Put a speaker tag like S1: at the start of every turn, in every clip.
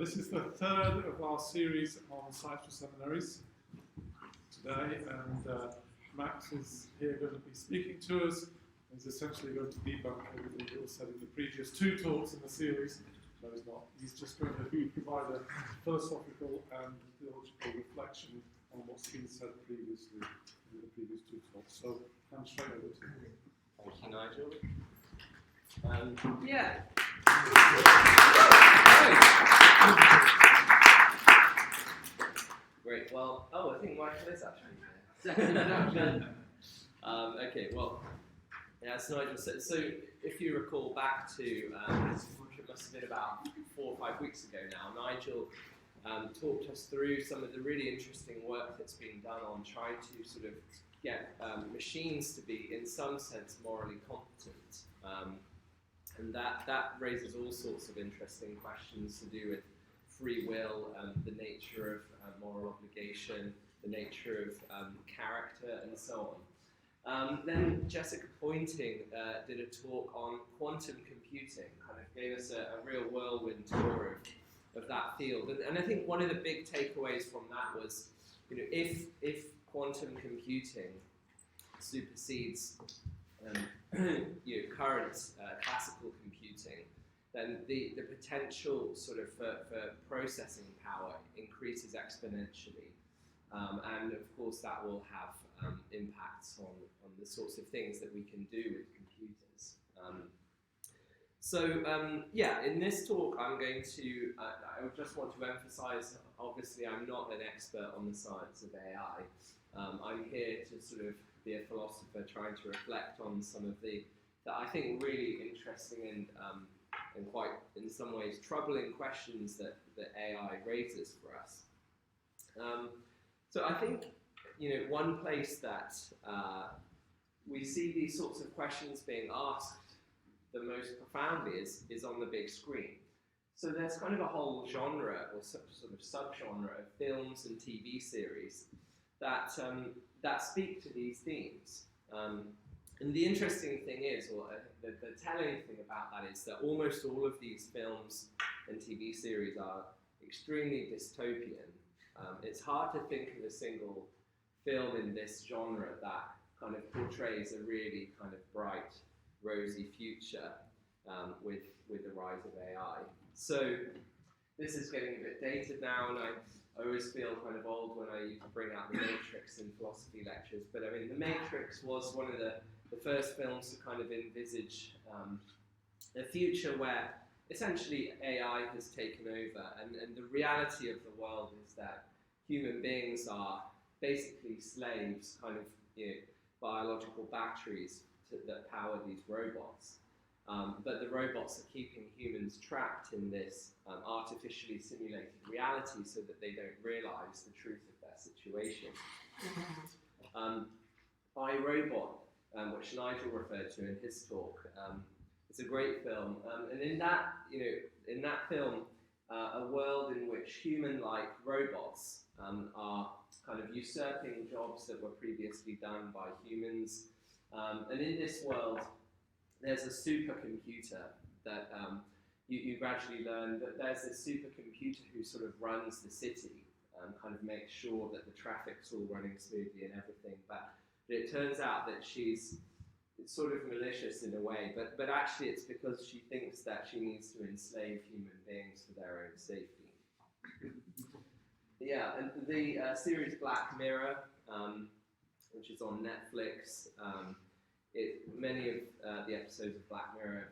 S1: This is the third of our series on sites for seminaries today, and Max is here going to be speaking to us. He's essentially going to debunk everything that was said in the previous two talks in the series. No, he's not. He's just going to provide a philosophical and theological reflection on what's been said previously in the previous two talks. So, I'm straight over to you.
S2: Thank you, Nigel. Yeah. Great. Well, I think Michael is actually here. Second introduction. Okay. Well, yeah, as Nigel said. So, if you recall back to, it must have been about 4 or 5 weeks ago now. Nigel talked us through some of the really interesting work that's been done on trying to sort of get machines to be, in some sense, morally competent. And that raises all sorts of interesting questions to do with free will, the nature of moral obligation, the nature of character, and so on. Then Jessica Pointing did a talk on quantum computing, kind of gave us a real whirlwind tour of that field. And I think one of the big takeaways from that was, if quantum computing supersedes current classical computing, then the potential sort of for processing power increases exponentially, and of course that will have impacts on the sorts of things that we can do with computers. In this talk I'm going to, I just want to emphasize, obviously I'm not an expert on the science of AI. I'm here to sort of be a philosopher trying to reflect on some of the I think really interesting and quite, in some ways, troubling questions that AI raises for us. So I think, one place that we see these sorts of questions being asked the most profoundly is on the big screen. So there's kind of a whole genre or sort of subgenre of films and TV series that speak to these themes. And the interesting thing is, or the telling thing about that is that almost all of these films and TV series are extremely dystopian. It's hard to think of a single film in this genre that kind of portrays a really kind of bright, rosy future with the rise of AI. So this is getting a bit dated now, and I always feel kind of old when I used to bring out The Matrix in philosophy lectures. But I mean, The Matrix was one of the first films to kind of envisage a future where essentially AI has taken over, and the reality of the world is that human beings are basically slaves, kind of biological batteries that power these robots. But the robots are keeping humans trapped in this artificially simulated reality so that they don't realize the truth of their situation. I, Robot, which Nigel referred to in his talk, it's a great film. And in that film, a world in which human-like robots are kind of usurping jobs that were previously done by humans. And in this world, there's a supercomputer that you gradually learn that there's this supercomputer who sort of runs the city, kind of makes sure that the traffic's all running smoothly and everything. But it turns out that it's sort of malicious in a way, but actually it's because she thinks that she needs to enslave human beings for their own safety. Yeah, and the series Black Mirror, which is on Netflix, many of the episodes of Black Mirror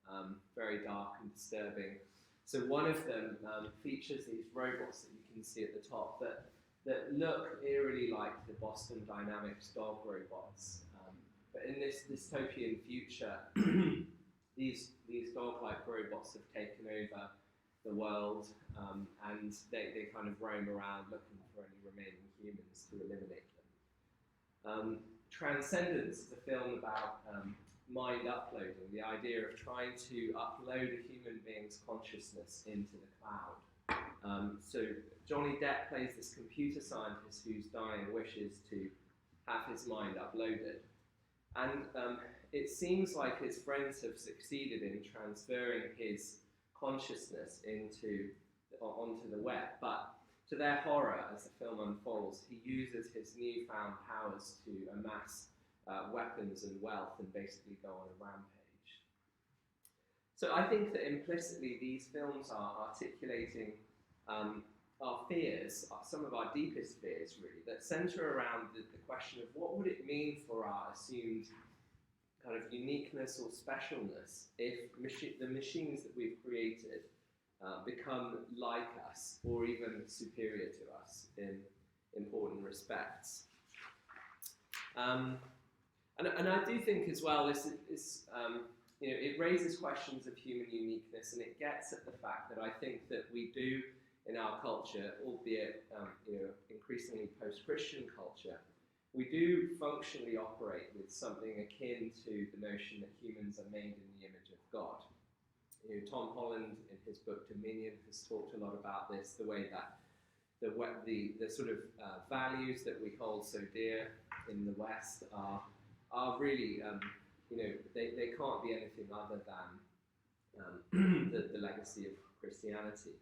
S2: are very dark and disturbing. So one of them features these robots that you can see at the top that look eerily like the Boston Dynamics dog robots. But in this dystopian future, these dog-like robots have taken over the world, and they kind of roam around looking for any remaining humans to eliminate them. Transcendence is a film about mind uploading, the idea of trying to upload a human being's consciousness into the cloud. So Johnny Depp plays this computer scientist whose dying wish is to have his mind uploaded. And it seems like his friends have succeeded in transferring his consciousness into onto the web. But to their horror, as the film unfolds, he uses his newfound powers to amass weapons and wealth and basically go on a rampage. So I think that implicitly these films are articulating our fears, some of our deepest fears really, that centre around the question of what would it mean for our assumed kind of uniqueness or specialness if the machines that we've created become like us or even superior to us in important respects. And I do think as well this is it raises questions of human uniqueness, and it gets at the fact that I think that we do in our culture, albeit increasingly post-Christian culture, we do functionally operate with something akin to the notion that humans are made in the image of God. Tom Holland, in his book Dominion, has talked a lot about this, the way that the sort of values that we hold so dear in the West are really, they can't be anything other than the legacy of Christianity.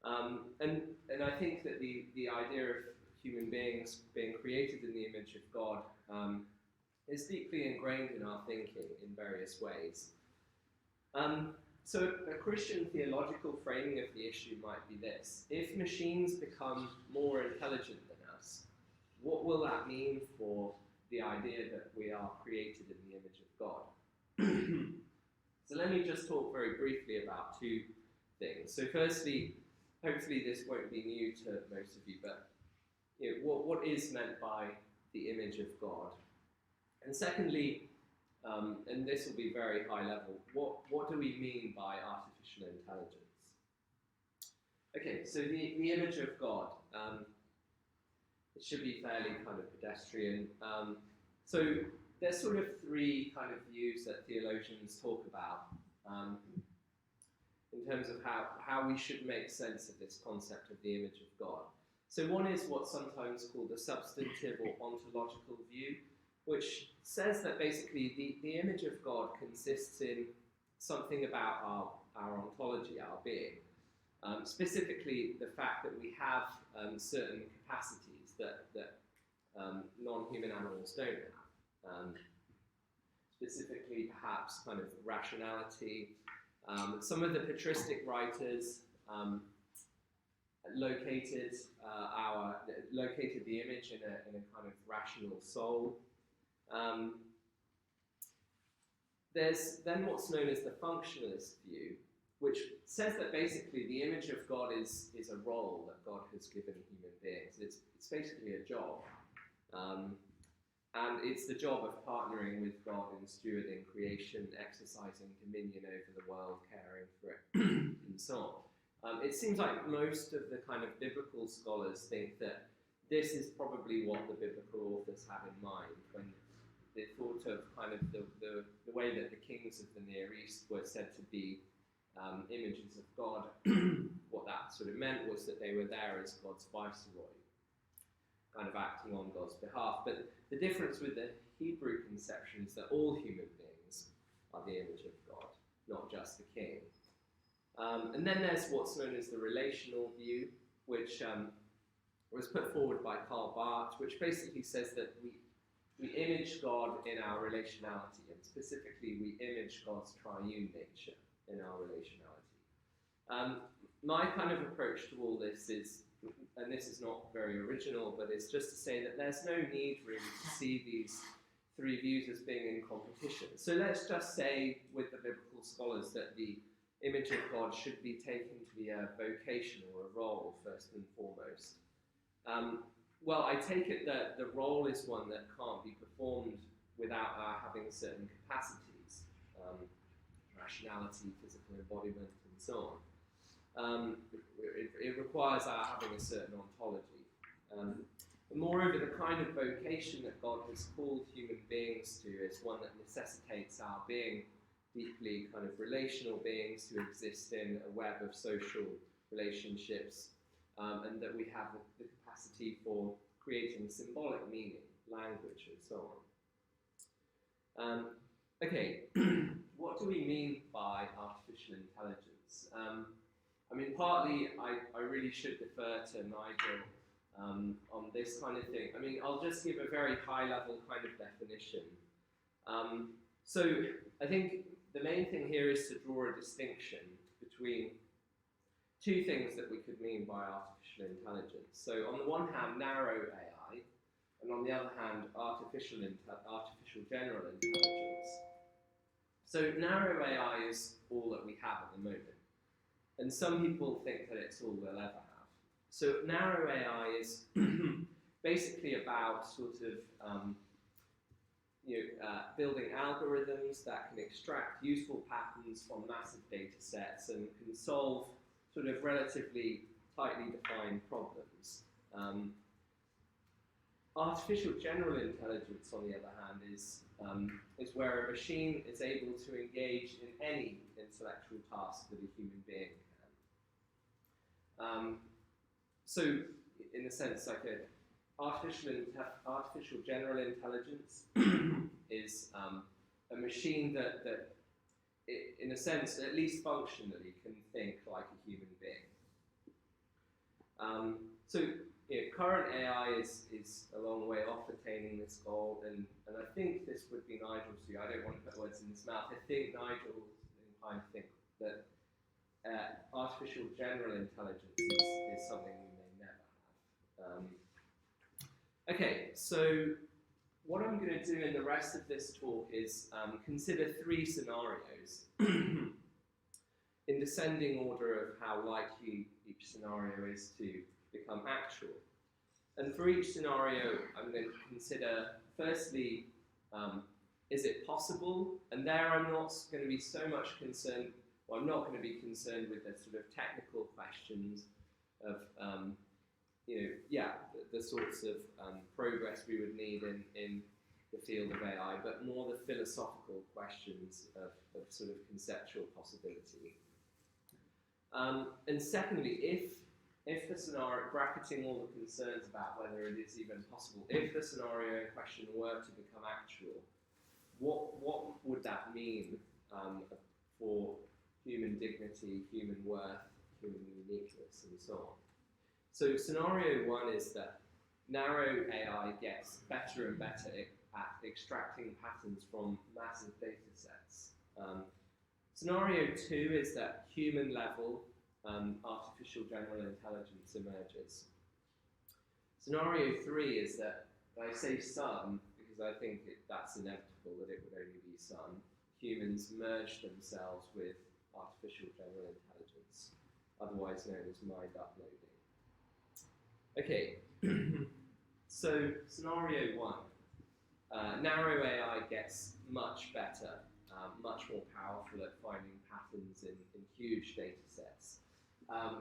S2: And I think that the idea of human beings being created in the image of God is deeply ingrained in our thinking in various ways. So a Christian theological framing of the issue might be this: if machines become more intelligent than us, what will that mean for the idea that we are created in the image of God? So let me just talk very briefly about two things. So firstly, hopefully this won't be new to most of you, but what is meant by the image of God? And secondly, and this will be very high level, what do we mean by artificial intelligence? Okay, so the image of God, it should be fairly kind of pedestrian. So there's sort of three kind of views that theologians talk about in terms of how we should make sense of this concept of the image of God. So one is what's sometimes called the substantive or ontological view, which says that basically the image of God consists in something about our ontology, our being. Specifically, the fact that we have certain capacities that non-human animals don't have. Specifically, perhaps kind of rationality. Some of the patristic writers located the image in a kind of rational soul. There's then what's known as the functionalist view, which says that basically the image of God is a role that God has given human beings. It's basically a job. And it's the job of partnering with God in stewarding creation, exercising dominion over the world, caring for it, and so on. It seems like most of the kind of biblical scholars think that this is probably what the biblical authors have in mind when they thought of kind of the way that the kings of the Near East were said to be images of God. What that sort of meant was that they were there as God's viceroy, kind of acting on God's behalf. But the difference with the Hebrew conception is that all human beings are the image of God, not just the king. And then there's what's known as the relational view, which was put forward by Karl Barth, which basically says that we image God in our relationality, and specifically we image God's triune nature in our relationality. My kind of approach to all this is, and this is not very original, but it's just to say that there's no need really to see these three views as being in competition. So let's just say with the biblical scholars that the image of God should be taken to be a vocation or a role first and foremost. Well, I take it that the role is one that can't be performed without our having certain capacities, rationality, physical embodiment, and so on. It requires our having a certain ontology. But moreover, the kind of vocation that God has called human beings to is one that necessitates our being deeply kind of relational beings who exist in a web of social relationships, and that we have the capacity for creating symbolic meaning, language, and so on. Okay, what do we mean by artificial intelligence? I mean, partly I really should defer to Nigel on this kind of thing. I mean, I'll just give a very high-level kind of definition. So I think the main thing here is to draw a distinction between two things that we could mean by artificial intelligence. So on the one hand, narrow AI, and on the other hand, artificial general intelligence. So narrow AI is all that we have at the moment. And some people think that it's all we'll ever have. So narrow AI is basically about sort of building algorithms that can extract useful patterns from massive data sets and can solve sort of relatively tightly defined problems. Artificial general intelligence, on the other hand, is where a machine is able to engage in any intellectual task that a human being can. So, in a sense, like artificial general intelligence is a machine that in a sense, at least functionally, can think like a human being. Current AI is a long way off attaining this goal, and I think this would be Nigel's view. I don't want to put words in his mouth. I think Nigel is inclined to think that artificial general intelligence is something we may never have. Okay, so what I'm going to do in the rest of this talk is consider three scenarios in descending order of how likely each scenario is to become actual. And for each scenario, I'm going to consider, firstly, is it possible? And there I'm not going to be so much concerned, well, I'm not going to be concerned with the sort of technical questions of, the sorts of progress we would need in the field of AI, but more the philosophical questions of sort of conceptual possibility. And secondly, if the scenario, bracketing all the concerns about whether it is even possible, if the scenario in question were to become actual, what would that mean for human dignity, human worth, human uniqueness, and so on? So scenario one is that narrow AI gets better and better at extracting patterns from massive data sets. Scenario two is that human level artificial general intelligence emerges. Scenario three is that, and I say some because I think that's inevitable that it would only be some, humans merge themselves with artificial general intelligence, otherwise known as mind uploading. Okay, so scenario one, narrow AI gets much better, much more powerful at finding patterns in huge data sets.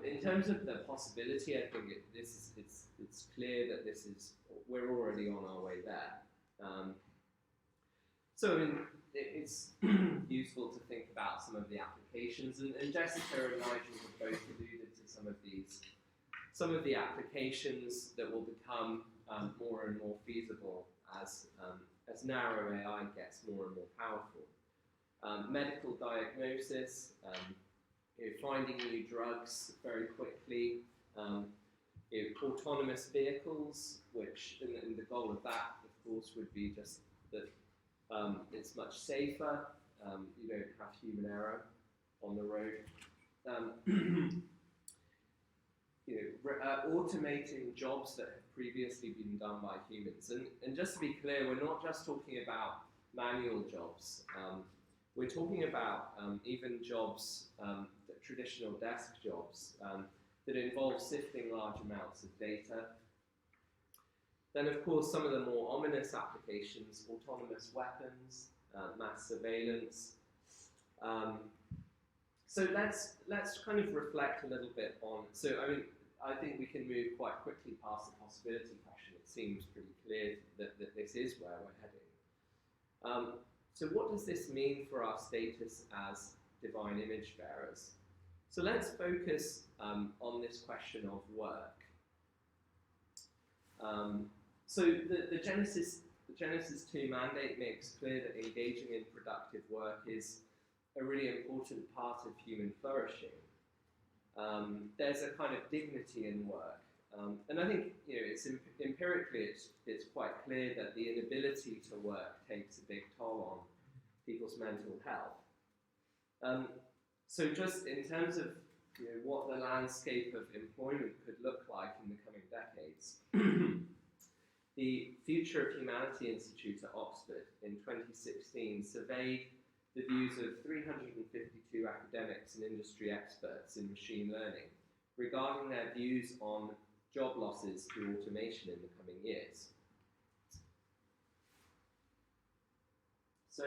S2: In terms of the possibility, I think it's clear that we're already on our way there. So I mean, it's useful to think about some of the applications, and Jessica and Nigel have both alluded to some of the applications that will become more and more feasible as narrow AI gets more and more powerful. Medical diagnosis, finding new drugs very quickly, autonomous vehicles, which, and the goal of that, of course, would be just that it's much safer, you don't have human error on the road. Automating jobs that have previously been done by humans. And just to be clear, we're not just talking about manual jobs. We're talking about even jobs, traditional desk jobs, that involve sifting large amounts of data. Then, of course, some of the more ominous applications, autonomous weapons, mass surveillance. So let's kind of reflect a little bit on, so I mean, I think we can move quite quickly past the possibility question. It seems pretty clear that this is where we're heading. So what does this mean for our status as divine image bearers? So let's focus on this question of work. So the Genesis 2 mandate makes clear that engaging in productive work is a really important part of human flourishing. there's a kind of dignity in work. And I think it's empirically it's quite clear that the inability to work takes a big toll on people's mental health. So just in terms of what the landscape of employment could look like in the coming decades, the Future of Humanity Institute at Oxford in 2016 surveyed the views of 352 academics and industry experts in machine learning regarding their views on job losses through automation in the coming years. So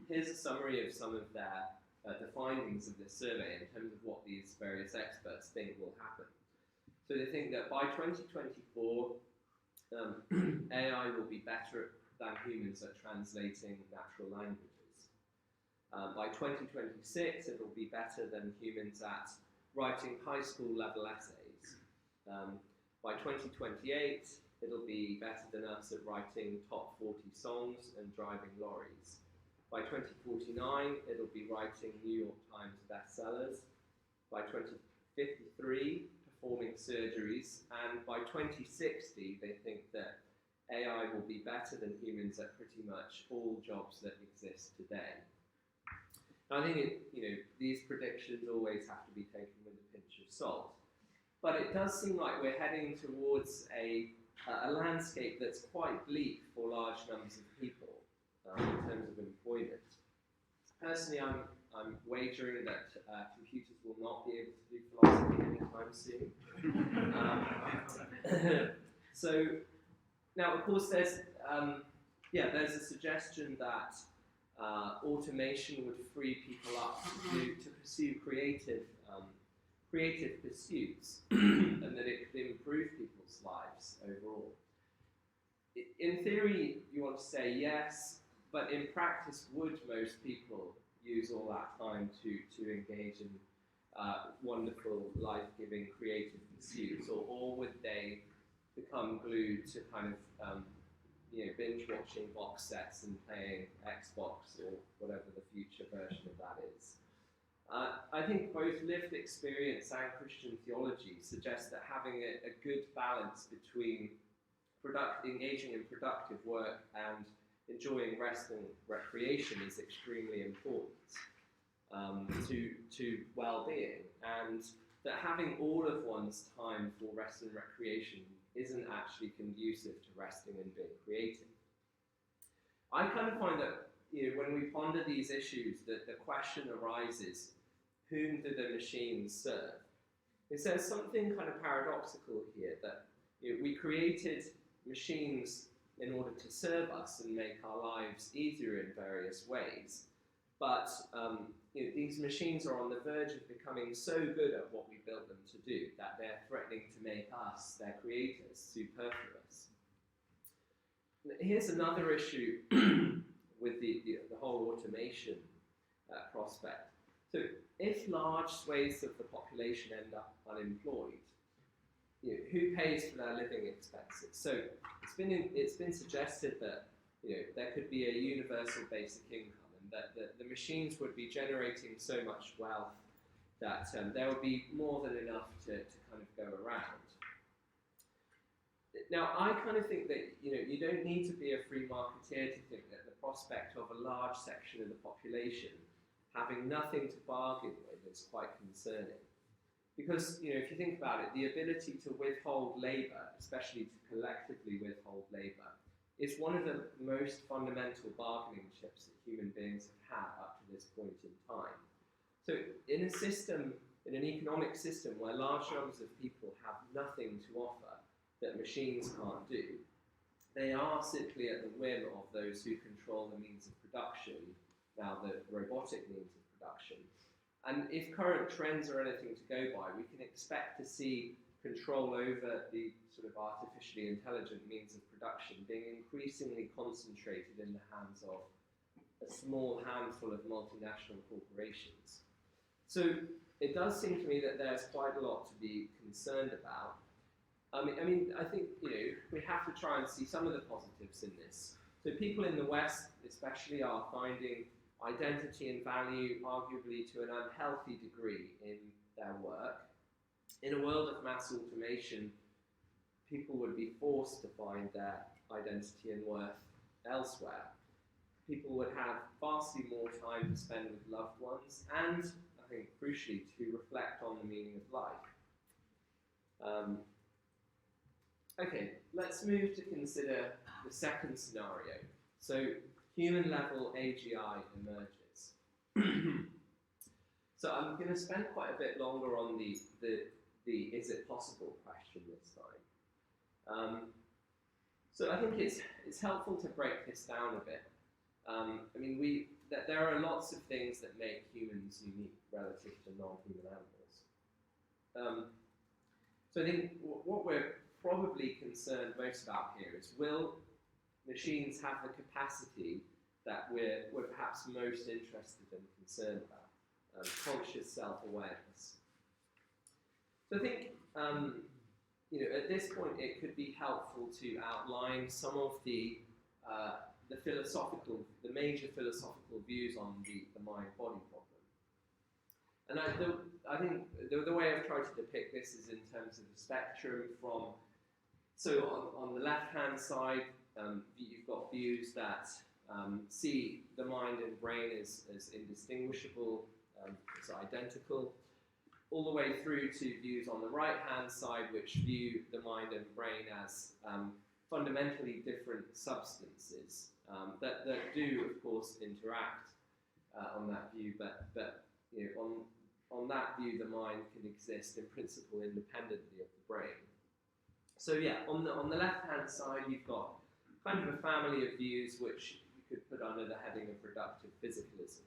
S2: here's a summary of some of the findings of this survey in terms of what these various experts think will happen. So they think that by 2024, AI will be better than humans at translating natural languages. By 2026, it will be better than humans at writing high school level essays. By 2028, it'll be better than us at writing top 40 songs and driving lorries. By 2049, it'll be writing New York Times bestsellers. By 2053, performing surgeries. And by 2060, they think that AI will be better than humans at pretty much all jobs that exist today. I think these predictions always have to be taken with a pinch of salt. But it does seem like we're heading towards a landscape that's quite bleak for large numbers of people in terms of employment. Personally, I'm wagering that computers will not be able to do philosophy anytime soon. So now, of course, there's a suggestion that automation would free people up to pursue creative pursuits, and that it could improve people's lives overall. In theory, you want to say yes, but in practice, would most people use all that time to engage in wonderful, life-giving, creative pursuits, or would they become glued to kind of binge-watching box sets and playing Xbox or whatever the future version of that is? I think both lived experience and Christian theology suggest that having a good balance between engaging in productive work and enjoying rest and recreation is extremely important to well-being, and that having all of one's time for rest and recreation isn't actually conducive to resting and being creative. I kind of find that when we ponder these issues, that the question arises, whom do the machines serve? There's something kind of paradoxical here, that we created machines in order to serve us and make our lives easier in various ways. But these machines are on the verge of becoming so good at what we built them to do that they're threatening to make us, their creators, superfluous. Here's another issue with the whole automation prospect. So if large swathes of the population end up unemployed, who pays for their living expenses? So it's been suggested that there could be a universal basic income, and that the machines would be generating so much wealth that there would be more than enough to kind of go around. Now, I kind of think that you don't need to be a free marketeer to think that the prospect of a large section of the population having nothing to bargain with is quite concerning. Because, if you think about it, the ability to withhold labour, especially to collectively withhold labour, is one of the most fundamental bargaining chips that human beings have had up to this point in time. So in an economic system where large numbers of people have nothing to offer that machines can't do, they are simply at the whim of those who control the means of production, now the robotic means of production. And if current trends are anything to go by, we can expect to see control over the sort of artificially intelligent means of production being increasingly concentrated in the hands of a small handful of multinational corporations. So it does seem to me that there's quite a lot to be concerned about. I think we have to try and see some of the positives in this. So people in the West, especially, are finding identity and value, arguably to an unhealthy degree, in their work. In a world of mass automation, people would be forced to find their identity and worth elsewhere. People would have vastly more time to spend with loved ones and, I think crucially, to reflect on the meaning of life. Okay, let's move to consider the second scenario. So, human-level AGI emerges. So I'm going to spend quite a bit longer on the is it possible question this time. So I think it's helpful to break this down a bit. I mean, there are lots of things that make humans unique relative to non-human animals. So I think what we're probably concerned most about here is, will machines have the capacity that we're perhaps most interested and concerned about? Conscious self-awareness. So I think, at this point it could be helpful to outline some of the major philosophical views on the mind-body problem. And I think the way I've tried to depict this is in terms of the spectrum from, so on the left-hand side, you've got views that see the mind and brain as indistinguishable, as identical, all the way through to views on the right-hand side which view the mind and brain as fundamentally different substances that do, of course, interact on that view, but on that view the mind can exist in principle independently of the brain. So yeah, on the left-hand side you've got kind of a family of views which you could put under the heading of reductive physicalism.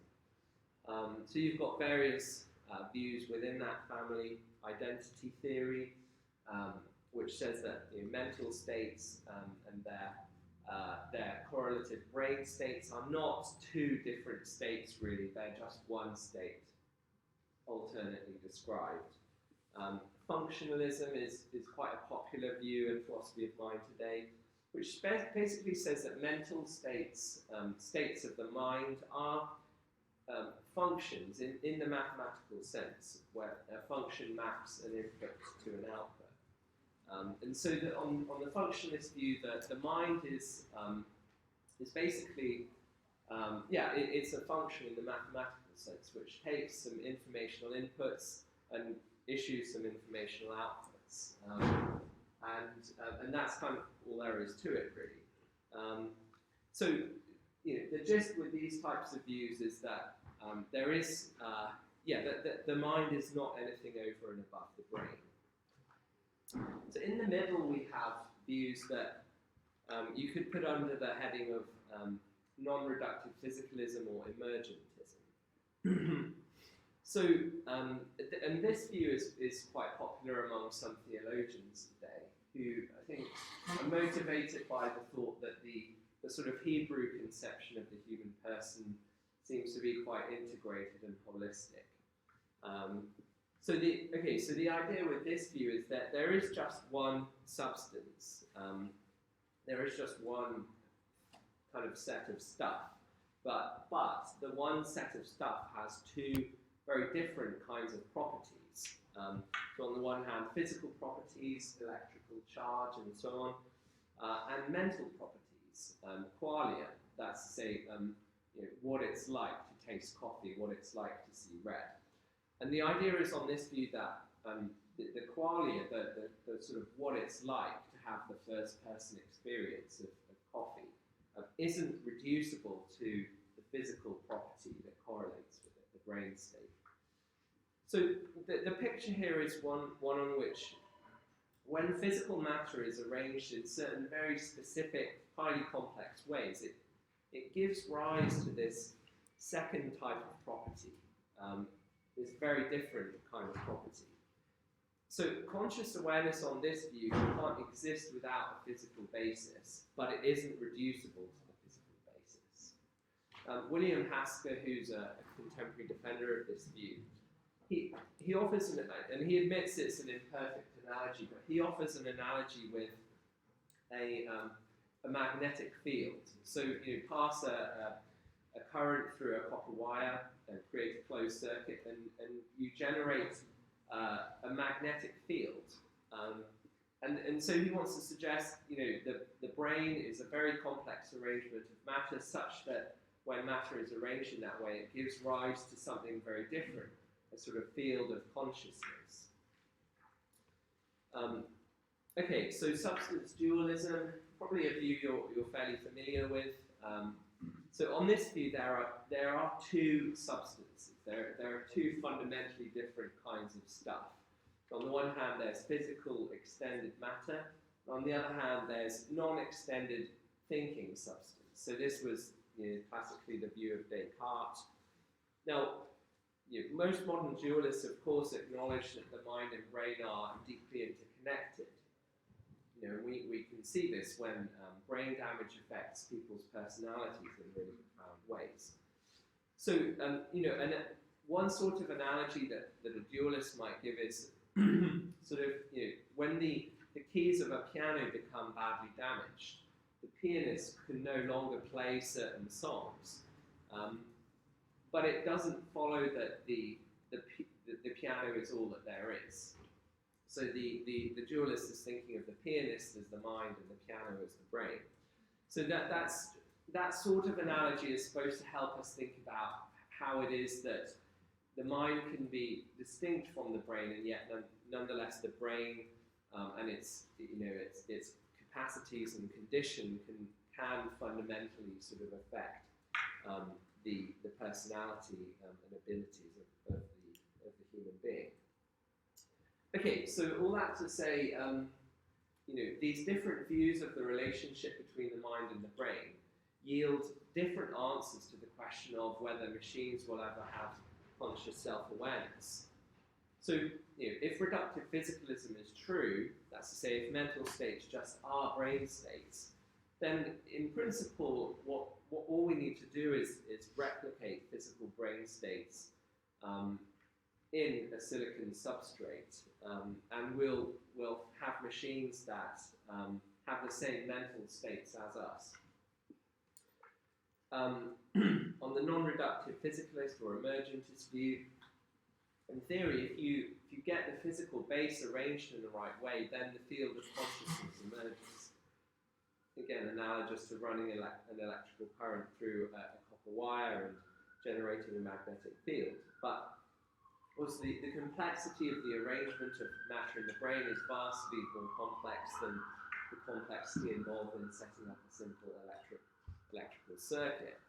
S2: So you've got various views within that family. Identity theory, which says that mental states and their correlative brain states are not two different states really, they're just one state, alternately described. Functionalism is quite a popular view in philosophy of mind today, which basically says that mental states, states of the mind, are functions in the mathematical sense, where a function maps an input to an output. And so on the functionalist view, the mind is basically, it's a function in the mathematical sense, which takes some informational inputs and issues some informational outputs. And that's kind of all there is to it, really. So the gist with these types of views is that there is, the mind is not anything over and above the brain. So in the middle we have views that you could put under the heading of non-reductive physicalism or emergentism. So, and this view is quite popular among some theologians today, who I think are motivated by the thought that the sort of Hebrew conception of the human person seems to be quite integrated and holistic. So the idea with this view is that there is just one substance, there is just one kind of set of stuff, but the one set of stuff has two very different kinds of properties. So on the one hand, physical properties, electrical charge, and so on, and mental properties, qualia. That's to say, what it's like to taste coffee, what it's like to see red. And the idea is on this view that the qualia, the sort of what it's like to have the first-person experience of coffee, isn't reducible to the physical property that correlates with it, the brain state. So the picture here is one on which, when physical matter is arranged in certain very specific, highly complex ways, it gives rise to this second type of property, this very different kind of property. So conscious awareness on this view can't exist without a physical basis, but it isn't reducible to the physical basis. William Hasker, who's a contemporary defender of this view, he offers, and he admits it's an imperfect analogy, but he offers an analogy with a magnetic field. So you pass a current through a copper wire and create a closed circuit, and you generate a magnetic field. And so he wants to suggest, the brain is a very complex arrangement of matter, such that when matter is arranged in that way, it gives rise to something very different, a sort of field of consciousness. Okay, so substance dualism, probably a view you're fairly familiar with. So on this view, there are two substances. There are two fundamentally different kinds of stuff. So on the one hand, there's physical extended matter. On the other hand, there's non-extended thinking substance. So this was classically the view of Descartes. Now, most modern dualists, of course, acknowledge that the mind and brain are deeply interconnected. We can see this when brain damage affects people's personalities in really profound ways. So, and one sort of analogy that a dualist might give is sort of, when the keys of a piano become badly damaged, the pianist can no longer play certain songs, but it doesn't follow that the piano is all that there is. So the dualist is thinking of the pianist as the mind and the piano as the brain. So that sort of analogy is supposed to help us think about how it is that the mind can be distinct from the brain, and yet nonetheless the brain and its capacities and condition can fundamentally sort of affect the personality and abilities of the human being. Okay, so all that to say, these different views of the relationship between the mind and the brain yield different answers to the question of whether machines will ever have conscious self-awareness. So, if reductive physicalism is true, that's to say, if mental states just are brain states, then in principle, what all we need to do is replicate physical brain states in a silicon substrate, and we'll have machines that have the same mental states as us. On the non-reductive physicalist or emergentist view, in theory, if you get the physical base arranged in the right way, then the field of consciousness emerges. Again, analogous to running an electrical current through a copper wire and generating a magnetic field. But also the complexity of the arrangement of matter in the brain is vastly more complex than the complexity involved in setting up a simple electrical circuit.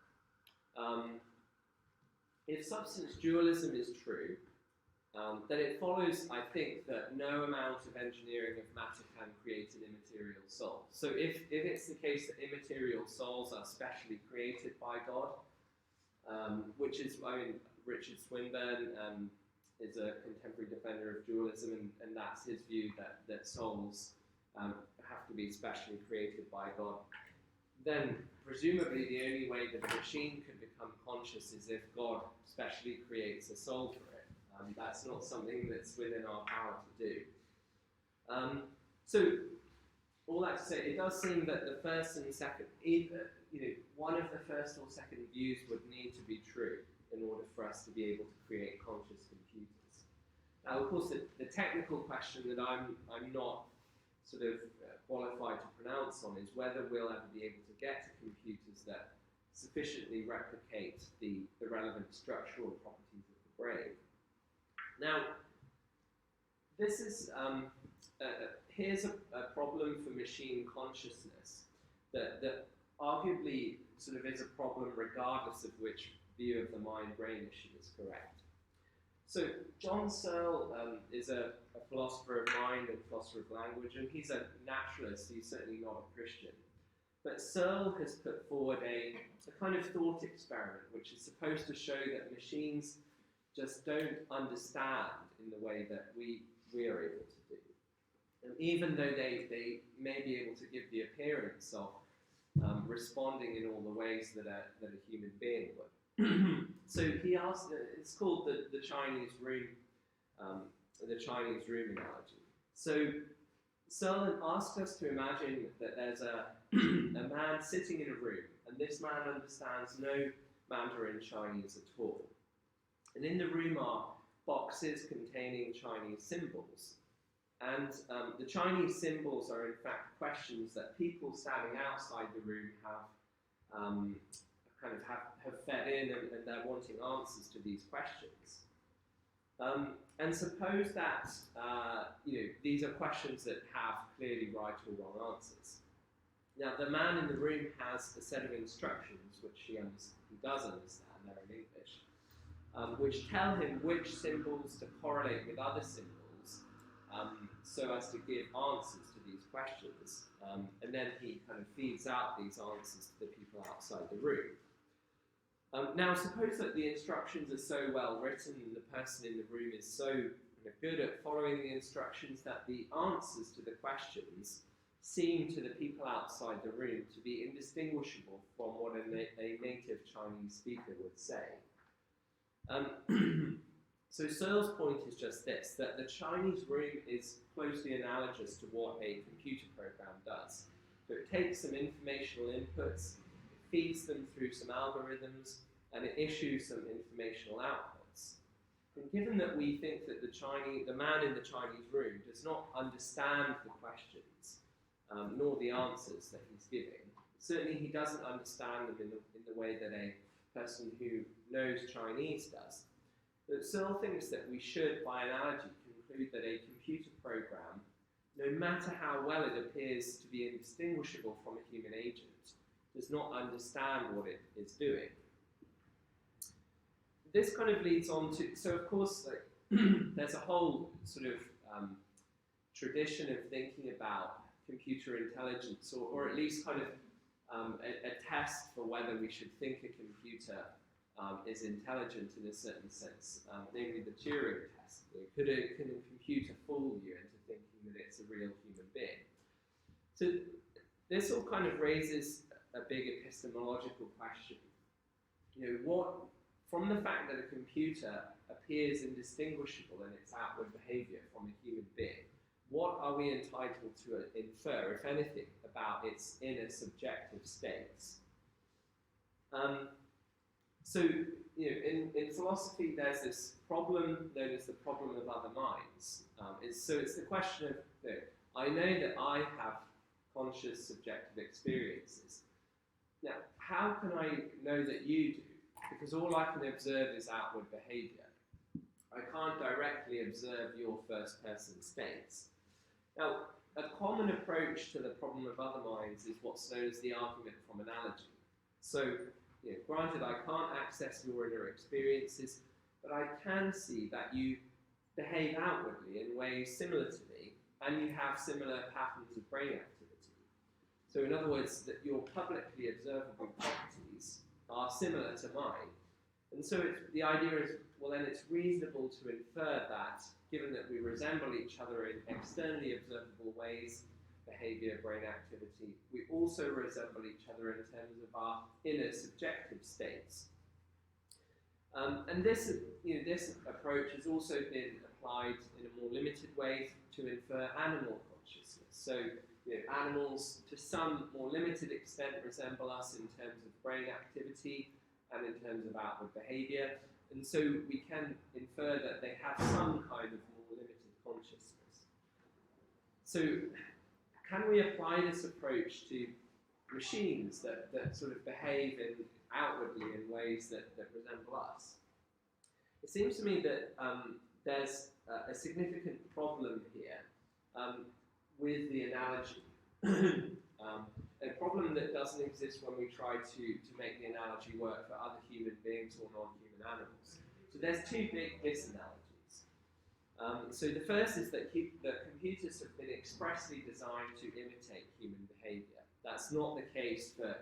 S2: If substance dualism is true, then it follows, I think, that no amount of engineering of matter can create an immaterial soul. So if it's the case that immaterial souls are specially created by God, which is, Richard Swinburne is a contemporary defender of dualism, and that's his view that souls have to be specially created by God, then presumably the only way that a machine can become conscious is if God specially creates a soul for it. That's not something that's within our power to do. So, all that to say, it does seem that the first and second, one of the first or second views would need to be true in order for us to be able to create conscious computers. Now, of course, the technical question that I'm not sort of qualified to pronounce on is whether we'll ever be able to get to computers that sufficiently replicate the relevant structural properties of the brain. Now, this is here's a problem for machine consciousness that arguably sort of is a problem regardless of which view of the mind-brain issue is correct. So John Searle is a philosopher of mind and philosopher of language, and he's a naturalist. He's certainly not a Christian. But Searle has put forward a kind of thought experiment which is supposed to show that machines just don't understand in the way that we are able to do. And even though they may be able to give the appearance of responding in all the ways that a human being would. So he asked, it's called the Chinese room analogy. So Searle asked us to imagine that there's a man sitting in a room, and this man understands no Mandarin Chinese at all. And in the room are boxes containing Chinese symbols. And the Chinese symbols are in fact questions that people standing outside the room have fed in, and they're wanting answers to these questions. And suppose that these are questions that have clearly right or wrong answers. Now, the man in the room has a set of instructions which he does understand, they're in English, which tell him which symbols to correlate with other symbols so as to give answers to these questions. And then he kind of feeds out these answers to the people outside the room. Now, suppose that the instructions are so well written and the person in the room is so good at following the instructions that the answers to the questions seem to the people outside the room to be indistinguishable from what a native Chinese speaker would say. So Searle's point is just this, that the Chinese room is closely analogous to what a computer program does. So it takes some informational inputs, feeds them through some algorithms, and it issues some informational outputs. And given that we think that the man in the Chinese room does not understand the questions, nor the answers that he's giving, certainly he doesn't understand them in the way that a person who knows Chinese does. But Searle thinks that we should, by analogy, conclude that a computer program, no matter how well it appears to be indistinguishable from a human agent, does not understand what it is doing. This kind of leads on to, so of course, there's a whole sort of tradition of thinking about computer intelligence, or at least kind of a test for whether we should think a computer is intelligent in a certain sense, namely the Turing test. Can a computer fool you into thinking that it's a real human being? So this all kind of raises a big epistemological question. From the fact that a computer appears indistinguishable in its outward behavior from a human being, what are we entitled to infer, if anything, about its inner subjective states? In philosophy, there's this problem known as the problem of other minds. It's the question of, I know that I have conscious subjective experiences. Now, how can I know that you do? Because all I can observe is outward behavior. I can't directly observe your first-person states. Now, a common approach to the problem of other minds is what's known as the argument from analogy. So, granted, I can't access your inner experiences, but I can see that you behave outwardly in ways similar to me, and you have similar patterns of brain activity. So, in other words, that your publicly observable properties are similar to mine. And so the idea is, well, then it's reasonable to infer that, given that we resemble each other in externally observable ways, behavior, brain activity, we also resemble each other in terms of our inner subjective states. And this approach has also been applied in a more limited way to infer animal consciousness. So animals, to some more limited extent, resemble us in terms of brain activity and in terms of outward behavior. And so we can infer that they have some kind of more limited consciousness. So can we apply this approach to machines that sort of behave outwardly in ways that resemble us? It seems to me that there's a significant problem here with the analogy. A problem that doesn't exist when we try to make the analogy work for other human beings or non-human animals. So there's two big disanalogies. So the first is that computers have been expressly designed to imitate human behavior. That's not the case for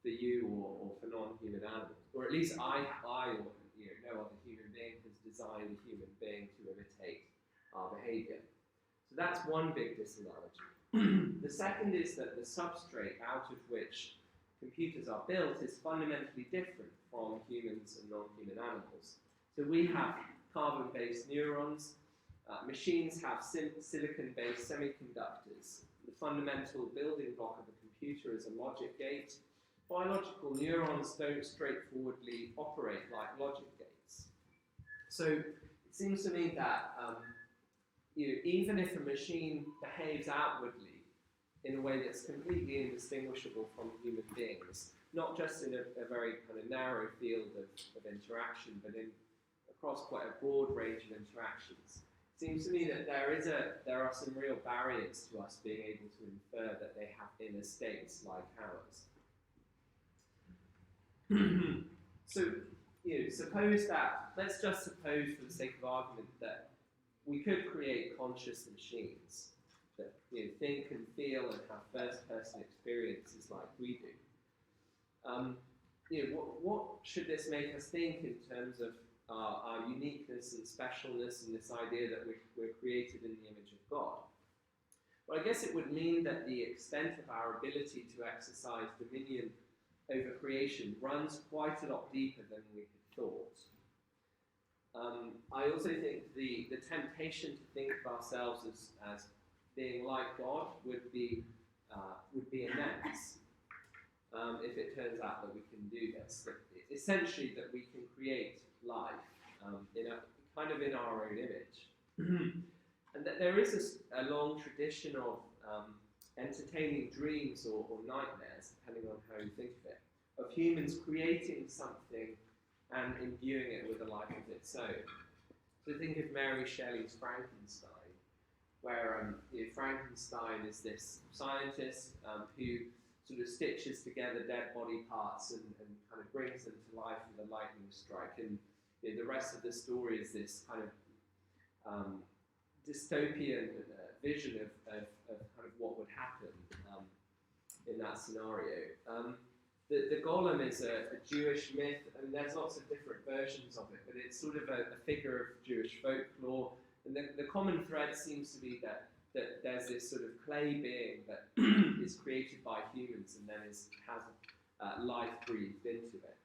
S2: you or for non-human animals, or at least I or no other human being has designed a human being to imitate our behavior. So that's one big disanalogy. The second is that the substrate out of which computers are built is fundamentally different from humans and non-human animals. So we have carbon-based neurons, machines have silicon-based semiconductors. The fundamental building block of a computer is a logic gate. Biological neurons don't straightforwardly operate like logic gates. So it seems to me that even if a machine behaves outwardly in a way that's completely indistinguishable from human beings, not just in a very kind of narrow field of interaction, but across quite a broad range of interactions, it seems to me that there are some real barriers to us being able to infer that they have inner states like ours. So, let's just suppose for the sake of argument that we could create conscious machines that think and feel and have first-person experiences like we do. What should this make us think in terms of our uniqueness and specialness and this idea that we're created in the image of God? Well, I guess it would mean that the extent of our ability to exercise dominion over creation runs quite a lot deeper than we had thought. I also think the temptation to think of ourselves as being like God would be immense if it turns out that we can do this. That essentially, that we can create life in our own image, and that there is a long tradition of entertaining dreams or nightmares, depending on how you think of it, of humans creating something and imbuing it with a life of its own. So think of Mary Shelley's Frankenstein, where Frankenstein is this scientist who sort of stitches together dead body parts and kind of brings them to life with a lightning strike. And the rest of the story is this kind of dystopian vision of kind of what would happen in that scenario. The golem is a Jewish myth, and there's lots of different versions of it, but it's sort of a figure of Jewish folklore. And the common thread seems to be that there's this sort of clay being that is created by humans and then has life breathed into it.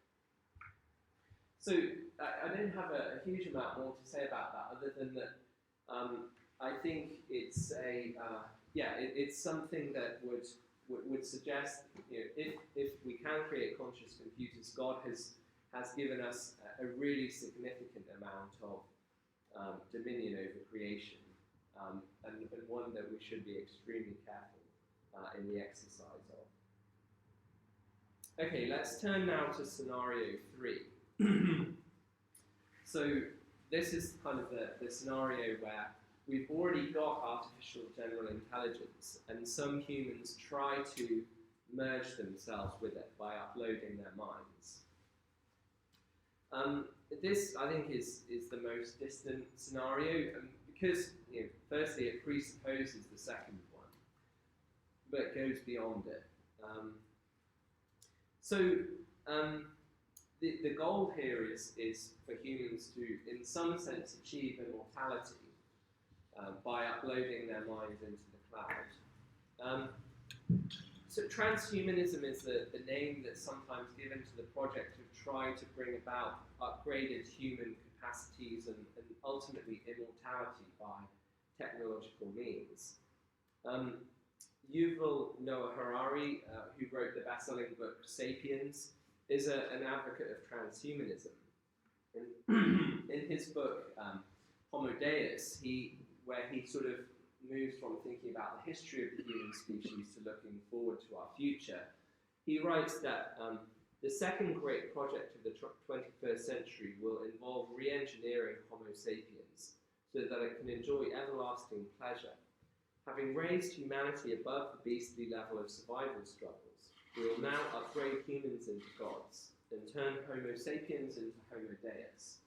S2: So I don't have a huge amount more to say about that, other than that I think it's it's something that would suggest, if we can create conscious computers, God has given us a really significant amount of dominion over creation, and one that we should be extremely careful in the exercise of. Okay, let's turn now to scenario 3. So this is kind of the scenario where we've already got artificial general intelligence, and some humans try to merge themselves with it by uploading their minds. This, I think, is the most distant scenario, because firstly it presupposes the second one, but it goes beyond it. The goal here is for humans to, in some sense, achieve immortality by uploading their minds into the cloud. So transhumanism is the name that's sometimes given to the project of trying to bring about upgraded human capacities and ultimately immortality by technological means. Yuval Noah Harari, who wrote the best-selling book *Sapiens*, is an advocate of transhumanism. In his book *Homo Deus*, where he sort of moves from thinking about the history of the human species to looking forward to our future, he writes that the second great project of the 21st century will involve re-engineering Homo sapiens so that it can enjoy everlasting pleasure. Having raised humanity above the beastly level of survival struggles, we will now upgrade humans into gods and turn Homo sapiens into Homo Deus.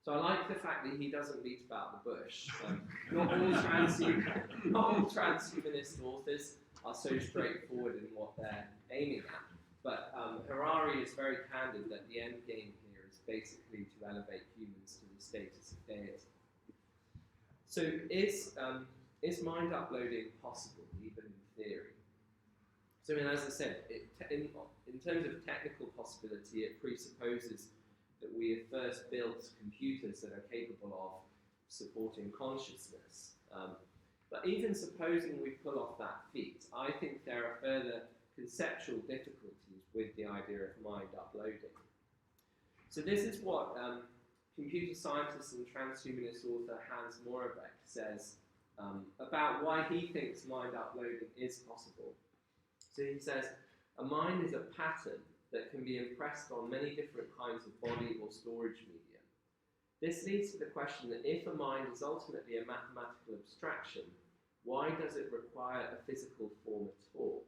S2: So I like the fact that he doesn't beat about the bush. Not all transhumanist authors are so straightforward in what they're aiming at. But Harari is very candid that the end game here is basically to elevate humans to the status of deity. So is mind uploading possible, even in theory? So as I said, in terms of technical possibility, it presupposes that we have first built computers that are capable of supporting consciousness. But even supposing we pull off that feat, I think there are further conceptual difficulties with the idea of mind uploading. So this is what computer scientist and transhumanist author Hans Moravec says about why he thinks mind uploading is possible. So he says, a mind is a pattern that can be impressed on many different kinds of body or storage medium. This leads to the question that if a mind is ultimately a mathematical abstraction, why does it require a physical form at all?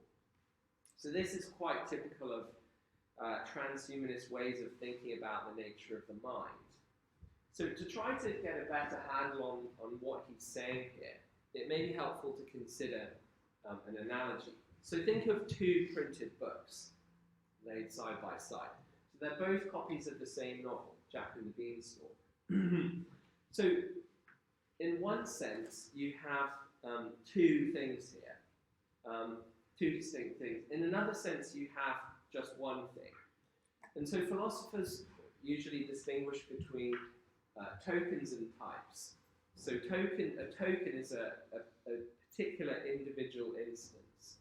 S2: So this is quite typical of transhumanist ways of thinking about the nature of the mind. So to try to get a better handle on what he's saying here, it may be helpful to consider an analogy. So think of two printed books laid side by side. So they're both copies of the same novel, Jack and the Beanstalk. So in one sense, you have two things here, two distinct things. In another sense, you have just one thing. And so philosophers usually distinguish between tokens and types. So a token is a particular individual instance.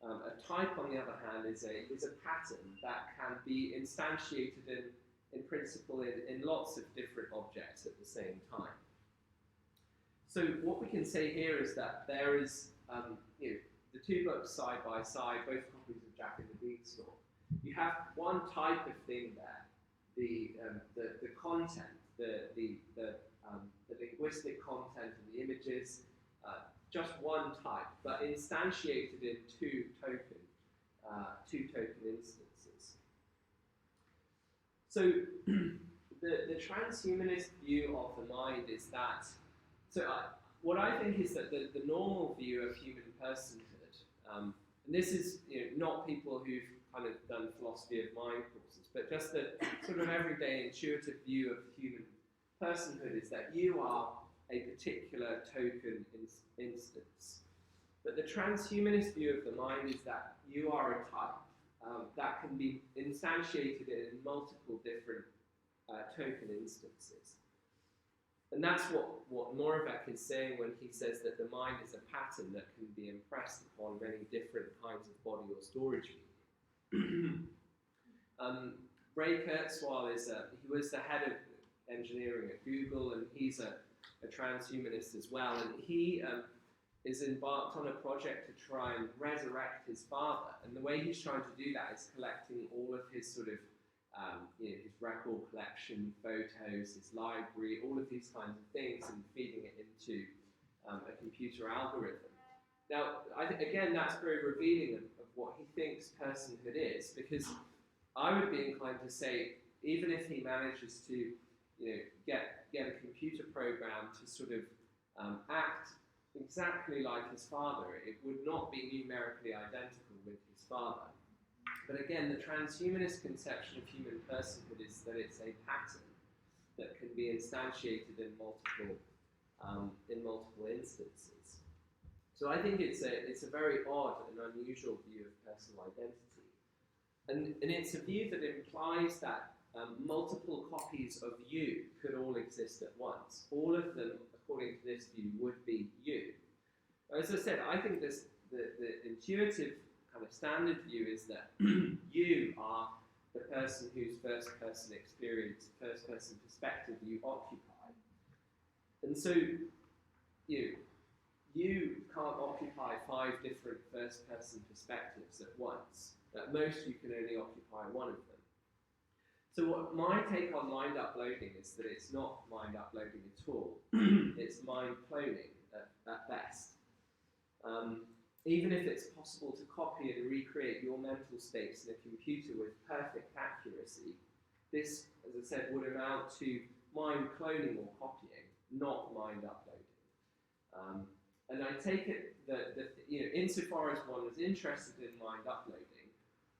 S2: A type, on the other hand, is a pattern that can be instantiated in principle in lots of different objects at the same time. So what we can say here is that there is, the two books side by side, both copies of Jack and the Beanstalk. You have one type of thing there, the content, the linguistic content of the images, just one type, but instantiated in two token instances. So the transhumanist view of the mind is that, what I think is that the normal view of human personhood, and this is not people who've kind of done philosophy of mind courses, but just the sort of everyday intuitive view of human personhood is that you are a particular token instance. But the transhumanist view of the mind is that you are a type that can be instantiated in multiple different token instances. And that's what Moravec is saying when he says that the mind is a pattern that can be impressed upon many different kinds of body or storage medium. Baker-Hytch he was the head of engineering at Google, and he's a transhumanist as well, and he is embarked on a project to try and resurrect his father, and the way he's trying to do that is collecting all of his sort of his record collection, photos, his library, all of these kinds of things, and feeding it into a computer algorithm. Now, I think again that's very revealing of what he thinks personhood is, because I would be inclined to say, even if he manages to get a computer program to sort of act exactly like his father, it would not be numerically identical with his father. But again, the transhumanist conception of human personhood is that it's a pattern that can be instantiated in multiple instances. So I think it's a very odd and unusual view of personal identity, and it's a view that implies that multiple copies of you could all exist at once. All of them, according to this view, would be you. As I said, I think the intuitive kind of standard view is that you are the person whose first-person experience, first-person perspective you occupy. And so you can't occupy 5 different first-person perspectives at once. At most, you can only occupy one of them. So what my take on mind uploading is that it's not mind uploading at all. It's mind cloning at best. Even if it's possible to copy and recreate your mental states in a computer with perfect accuracy, this, as I said, would amount to mind cloning or copying, not mind uploading. And I take it that insofar as one is interested in mind uploading,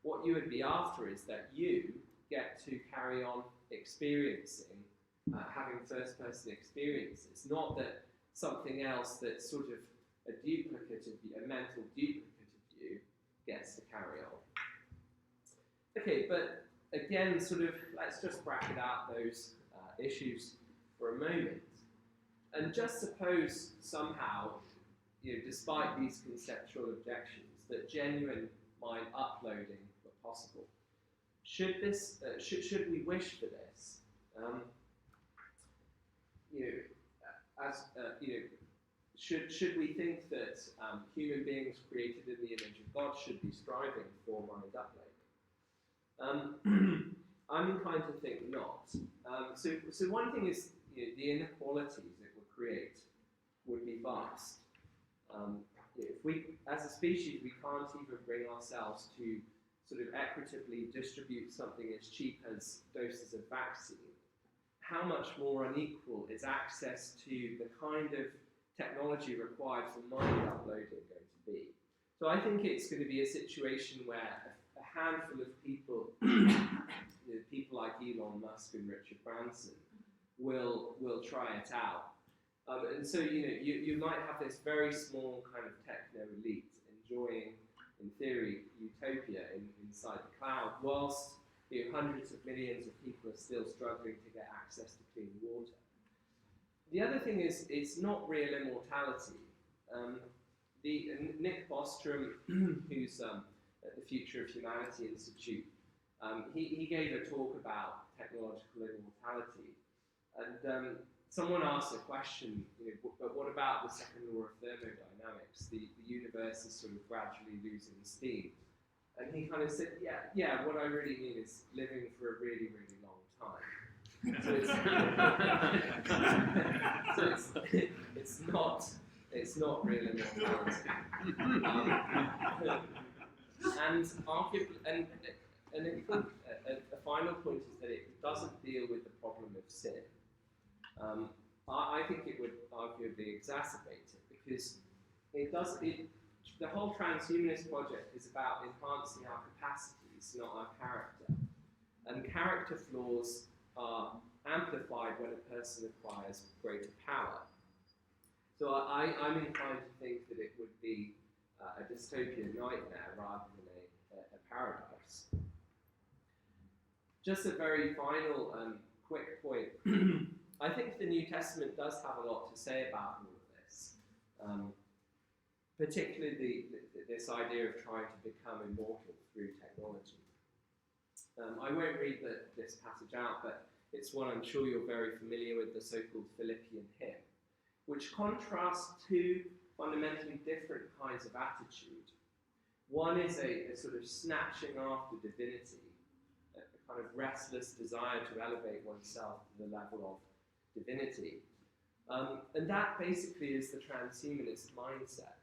S2: what you would be after is that you get to carry on experiencing, having first-person experiences, not that something else that's sort of a duplicate of you, a mental duplicate of you, gets to carry on. Okay, but again, sort of, let's just bracket out those issues for a moment. And just suppose somehow, despite these conceptual objections, that genuine mind uploading were possible. Should we wish for this? you know, should we think that human beings created in the image of God should be striving for mind uploading? I'm inclined to think not. So one thing is, you know, the inequalities it would create would be vast. If we, as a species, we can't even bring ourselves to sort of equitably distribute something as cheap as doses of vaccine, how much more unequal is access to the kind of technology required for mind uploading going to be? So I think it's going to be a situation where a handful of people, you know, people like Elon Musk and Richard Branson, will try it out. And so, you know, you might have this very small kind of techno elite enjoying, in theory, utopia inside the cloud, whilst, you know, hundreds of millions of people are still struggling to get access to clean water. The other thing is, it's not real immortality. Nick Bostrom, who's at the Future of Humanity Institute, he gave a talk about technological immortality, and someone asked a question, you know, but what about the second law of thermodynamics? The universe is sort of gradually losing steam. And he kind of said, yeah, what I really mean is living for a really, really long time. So it's not real immortality. And arguably, and a final point is that it doesn't deal with the problem of sin. I think it would arguably exacerbate it, because the whole transhumanist project is about enhancing our capacities, not our character. And character flaws are amplified when a person acquires greater power. So I'm inclined to think that it would be a dystopian nightmare rather than a paradise. Just a very final quick point. I think the New Testament does have a lot to say about all of this, particularly this idea of trying to become immortal through technology. I won't read this passage out, but it's one I'm sure you're very familiar with, the so-called Philippian hymn, which contrasts two fundamentally different kinds of attitude. One is a sort of snatching after divinity, a kind of restless desire to elevate oneself to the level of divinity. And that basically is the transhumanist mindset.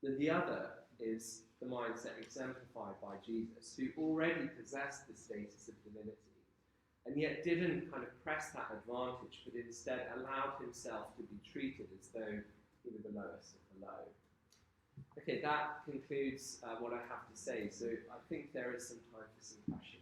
S2: The other is the mindset exemplified by Jesus, who already possessed the status of divinity, and yet didn't kind of press that advantage, but instead allowed himself to be treated as though he were the lowest of the low. Okay, that concludes what I have to say, so I think there is some time for some questions.